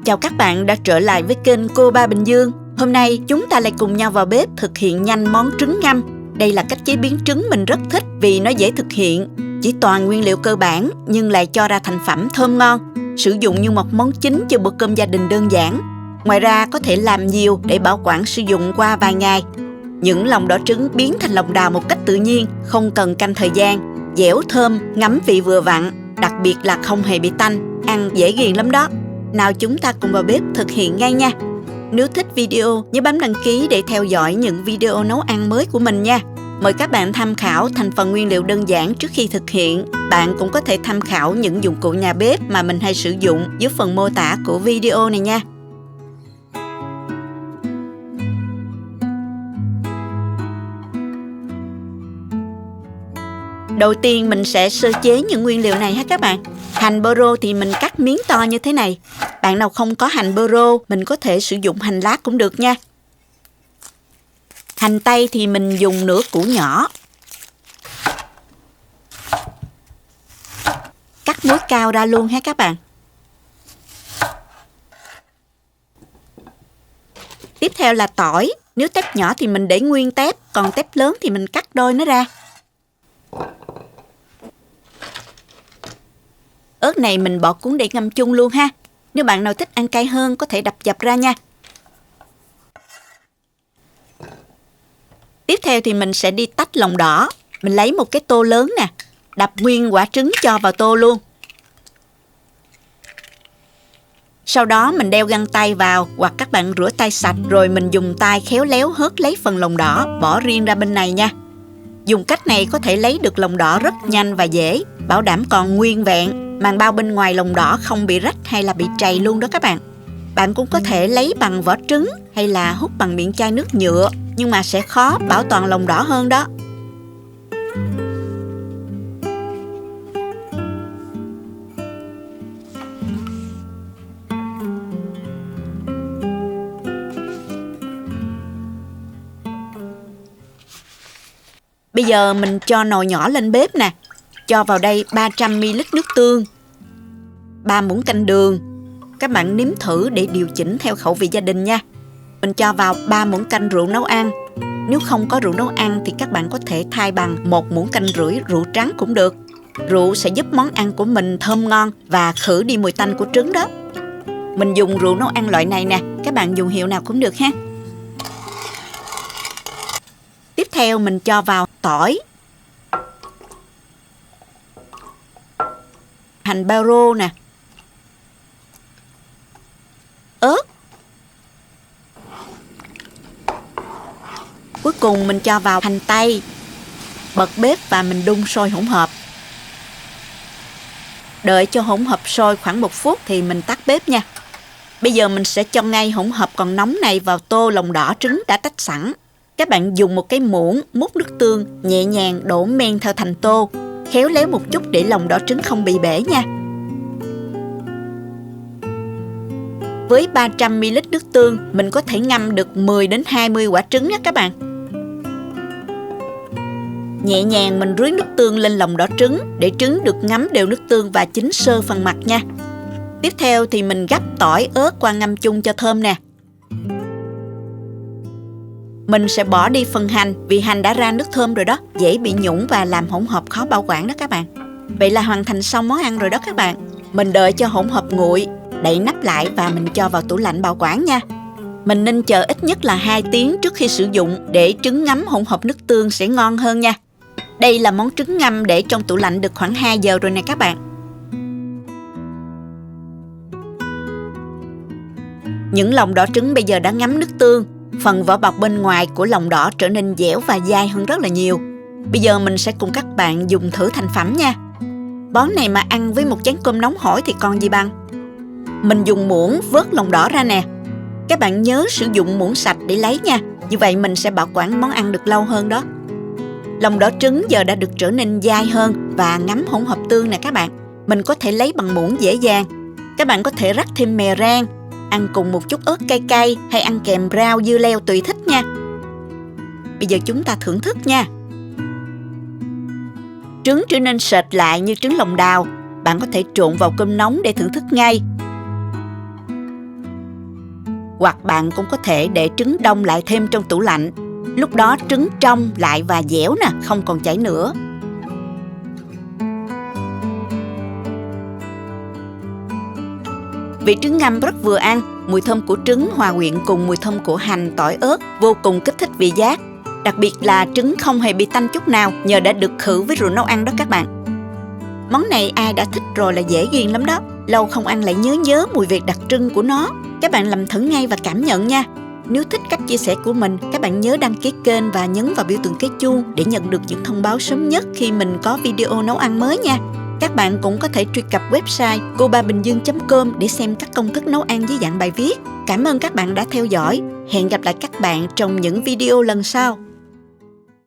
Chào các bạn đã trở lại với kênh Cô Ba Bình Dương. Hôm nay chúng ta lại cùng nhau vào bếp thực hiện nhanh món trứng ngâm. Đây là cách chế biến trứng mình rất thích vì nó dễ thực hiện. Chỉ toàn nguyên liệu cơ bản nhưng lại cho ra thành phẩm thơm ngon. Sử dụng như một món chính cho bữa cơm gia đình đơn giản. Ngoài ra có thể làm nhiều để bảo quản sử dụng qua vài ngày. Những lòng đỏ trứng biến thành lòng đào một cách tự nhiên, không cần canh thời gian. Dẻo thơm, ngấm vị vừa vặn, đặc biệt là không hề bị tanh, ăn dễ ghiền lắm đó. Nào chúng ta cùng vào bếp thực hiện ngay nha. Nếu thích video, nhớ bấm đăng ký để theo dõi những video nấu ăn mới của mình nha. Mời các bạn tham khảo thành phần nguyên liệu đơn giản trước khi thực hiện. Bạn cũng có thể tham khảo những dụng cụ nhà bếp mà mình hay sử dụng dưới phần mô tả của video này nha. Đầu tiên mình sẽ sơ chế những nguyên liệu này ha các bạn. Hành bơ rô thì mình cắt miếng to như thế này. Bạn nào không có hành bơ rô, mình có thể sử dụng hành lá cũng được nha. Hành tây thì mình dùng nửa củ nhỏ. Cắt múi cao ra luôn ha các bạn. Tiếp theo là tỏi. Nếu tép nhỏ thì mình để nguyên tép, còn tép lớn thì mình cắt đôi nó ra. Ớt này mình bỏ cuốn để ngâm chung luôn ha. Nếu bạn nào thích ăn cay hơn có thể đập dập ra nha. Tiếp theo thì mình sẽ đi tách lòng đỏ. Mình lấy một cái tô lớn nè, đập nguyên quả trứng cho vào tô luôn. Sau đó mình đeo găng tay vào, hoặc các bạn rửa tay sạch rồi mình dùng tay khéo léo hớt lấy phần lòng đỏ, bỏ riêng ra bên này nha. Dùng cách này có thể lấy được lòng đỏ rất nhanh và dễ, bảo đảm còn nguyên vẹn. Màng bao bên ngoài lòng đỏ không bị rách hay là bị trầy luôn đó các bạn. Bạn cũng có thể lấy bằng vỏ trứng hay là hút bằng miệng chai nước nhựa, nhưng mà sẽ khó bảo toàn lòng đỏ hơn đó. Bây giờ mình cho nồi nhỏ lên bếp nè. Cho vào đây 300ml nước tương, 3 muỗng canh đường. Các bạn nếm thử để điều chỉnh theo khẩu vị gia đình nha. Mình cho vào 3 muỗng canh rượu nấu ăn. Nếu không có rượu nấu ăn thì các bạn có thể thay bằng 1,5 muỗng rượu trắng cũng được. Rượu sẽ giúp món ăn của mình thơm ngon và khử đi mùi tanh của trứng đó. Mình dùng rượu nấu ăn loại này nè, các bạn dùng hiệu nào cũng được ha. Tiếp theo mình cho vào tỏi, hành bao rô nè, ớt. Cuối cùng mình cho vào hành tây. Bật bếp và mình đun sôi hỗn hợp. Đợi cho hỗn hợp sôi khoảng 1 phút thì mình tắt bếp nha. Bây giờ mình sẽ cho ngay hỗn hợp còn nóng này vào tô lòng đỏ trứng đã tách sẵn. Các bạn dùng một cái muỗng múc nước tương, nhẹ nhàng đổ men theo thành tô. Khéo léo một chút để lòng đỏ trứng không bị bể nha. Với 300ml nước tương, mình có thể ngâm được 10 đến 20 quả trứng nha các bạn. Nhẹ nhàng mình rưới nước tương lên lòng đỏ trứng để trứng được ngấm đều nước tương và chín sơ phần mặt nha. Tiếp theo thì mình gắp tỏi, ớt qua ngâm chung cho thơm nè. Mình sẽ bỏ đi phần hành vì hành đã ra nước thơm rồi đó, dễ bị nhũng và làm hỗn hợp khó bảo quản đó các bạn. Vậy là hoàn thành xong món ăn rồi đó các bạn. Mình đợi cho hỗn hợp nguội, đậy nắp lại và mình cho vào tủ lạnh bảo quản nha. Mình nên chờ ít nhất là 2 tiếng trước khi sử dụng để trứng ngấm hỗn hợp nước tương sẽ ngon hơn nha. Đây là món trứng ngâm để trong tủ lạnh được khoảng 2 giờ rồi nè các bạn. Những lòng đỏ trứng bây giờ đã ngấm nước tương. Phần vỏ bọc bên ngoài của lòng đỏ trở nên dẻo và dai hơn rất là nhiều. Bây giờ mình sẽ cùng các bạn dùng thử thành phẩm nha. Món này mà ăn với một chén cơm nóng hổi thì còn gì bằng. Mình dùng muỗng vớt lòng đỏ ra nè. Các bạn nhớ sử dụng muỗng sạch để lấy nha. Như vậy mình sẽ bảo quản món ăn được lâu hơn đó. Lòng đỏ trứng giờ đã được trở nên dai hơn và ngấm hỗn hợp tương nè các bạn. Mình có thể lấy bằng muỗng dễ dàng. Các bạn có thể rắc thêm mè rang, ăn cùng một chút ớt cay cay hay ăn kèm rau dưa leo tùy thích nha. Bây giờ chúng ta thưởng thức nha. Trứng trở nên sệt lại như trứng lòng đào. Bạn có thể trộn vào cơm nóng để thưởng thức ngay. Hoặc bạn cũng có thể để trứng đông lại thêm trong tủ lạnh. Lúc đó trứng trong lại và dẻo nè, không còn chảy nữa. Vị trứng ngâm rất vừa ăn, mùi thơm của trứng hòa quyện cùng mùi thơm của hành, tỏi, ớt vô cùng kích thích vị giác. Đặc biệt là trứng không hề bị tanh chút nào nhờ đã được khử với rượu nấu ăn đó các bạn. Món này ai đã thích rồi là dễ ghiền lắm đó. Lâu không ăn lại nhớ mùi vị đặc trưng của nó. Các bạn làm thử ngay và cảm nhận nha. Nếu thích cách chia sẻ của mình, các bạn nhớ đăng ký kênh và nhấn vào biểu tượng cái chuông để nhận được những thông báo sớm nhất khi mình có video nấu ăn mới nha. Các bạn cũng có thể truy cập website cobabinhdương.com để xem các công thức nấu ăn dưới dạng bài viết. Cảm ơn các bạn đã theo dõi. Hẹn gặp lại các bạn trong những video lần sau.